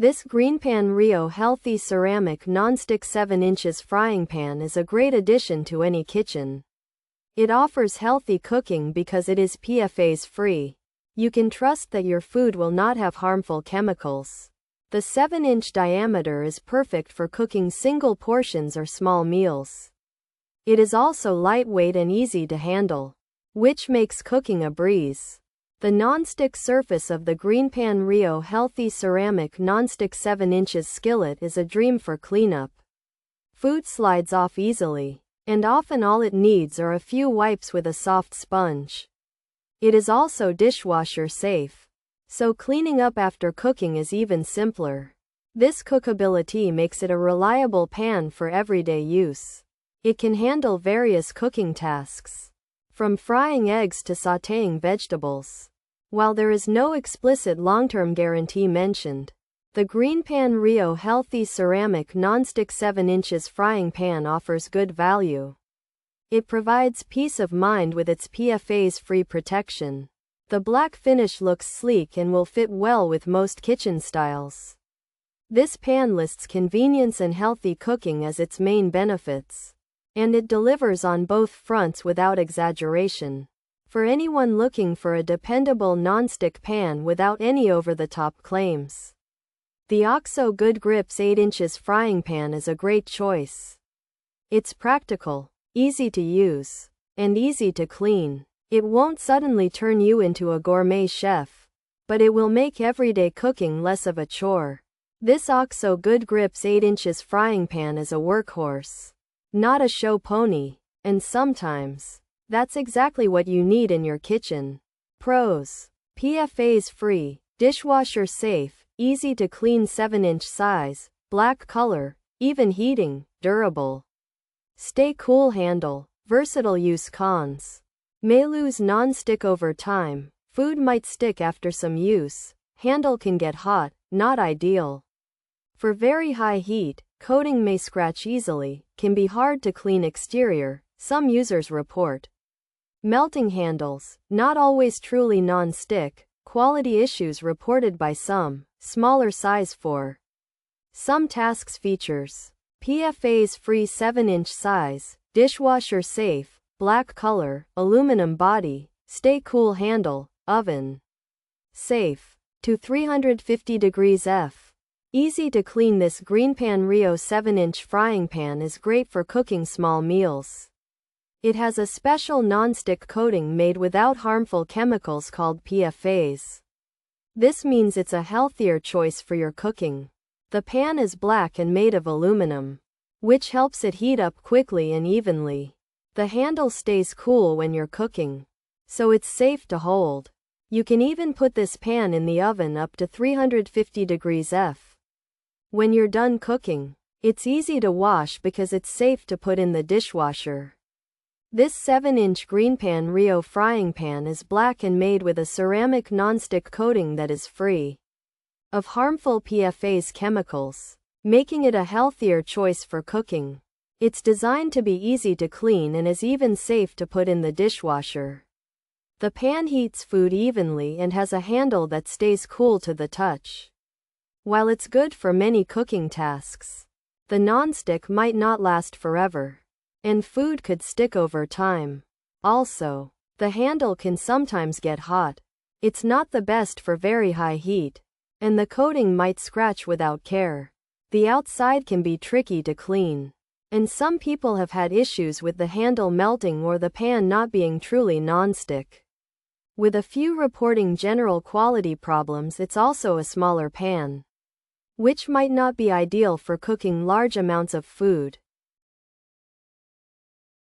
This GreenPan Rio healthy ceramic non-stick 7 inches frying pan is a great addition to any kitchen. It offers healthy cooking because it is PFAS-free. You can trust that your food will not have harmful chemicals. The 7-inch diameter is perfect for cooking single portions or small meals. It is also lightweight and easy to handle, which makes cooking a breeze. The non-stick surface of the GreenPan Rio healthy ceramic non-stick 7 inches skillet is a dream for cleanup. Food slides off easily, and often all it needs are a few wipes with a soft sponge. It is also dishwasher safe, so cleaning up after cooking is even simpler. This cookability makes it a reliable pan for everyday use. It can handle various cooking tasks, from frying eggs to sautéing vegetables. While there is no explicit long-term guarantee mentioned, the GreenPan Rio healthy ceramic non-stick 7 inches frying pan offers good value. It provides peace of mind with its PFAS-free protection. The black finish looks sleek and will fit well with most kitchen styles. This pan lists convenience and healthy cooking as its main benefits, and it delivers on both fronts without exaggeration. For anyone looking for a dependable non-stick pan without any over-the-top claims, the OXO Good Grips 8 inches frying pan is a great choice. It's practical, easy to use, and easy to clean. It won't suddenly turn you into a gourmet chef, but it will make everyday cooking less of a chore. This OXO Good Grips 8 inches frying pan is a workhorse, not a show pony, and sometimes that's exactly what you need in your kitchen. Pros: PFAS-free, dishwasher safe, easy to clean 7-inch size, black color, even heating, durable. Stay cool handle, versatile use. Cons: may lose non-stick over time, food might stick after some use, handle can get hot, not ideal. For very high heat, coating may scratch easily, can be hard to clean exterior, some users report. Melting handles, not always truly non-stick, quality issues reported by some, smaller size for some tasks. Features: PFAS-free 7-inch size, dishwasher safe, black color, aluminum body, stay cool handle, oven safe, to 350 degrees F. Easy to clean. This GreenPan Rio 7-inch frying pan is great for cooking small meals. It has a special non-stick coating made without harmful chemicals called PFAS. This means it's a healthier choice for your cooking. The pan is black and made of aluminum, which helps it heat up quickly and evenly. The handle stays cool when you're cooking, so it's safe to hold. You can even put this pan in the oven up to 350 degrees F. When you're done cooking, it's easy to wash because it's safe to put in the dishwasher. This 7-inch GreenPan Rio frying pan is black and made with a ceramic non-stick coating that is free of harmful PFAS chemicals, making it a healthier choice for cooking. It's designed to be easy to clean and is even safe to put in the dishwasher. The pan heats food evenly and has a handle that stays cool to the touch. While it's good for many cooking tasks, the non-stick might not last forever, and food could stick over time. Also, the handle can sometimes get hot. It's not the best for very high heat, and the coating might scratch without care. The outside can be tricky to clean, and some people have had issues with the handle melting or the pan not being truly non-stick. With a few reporting general quality problems. It's also a smaller pan, which might not be ideal for cooking large amounts of food.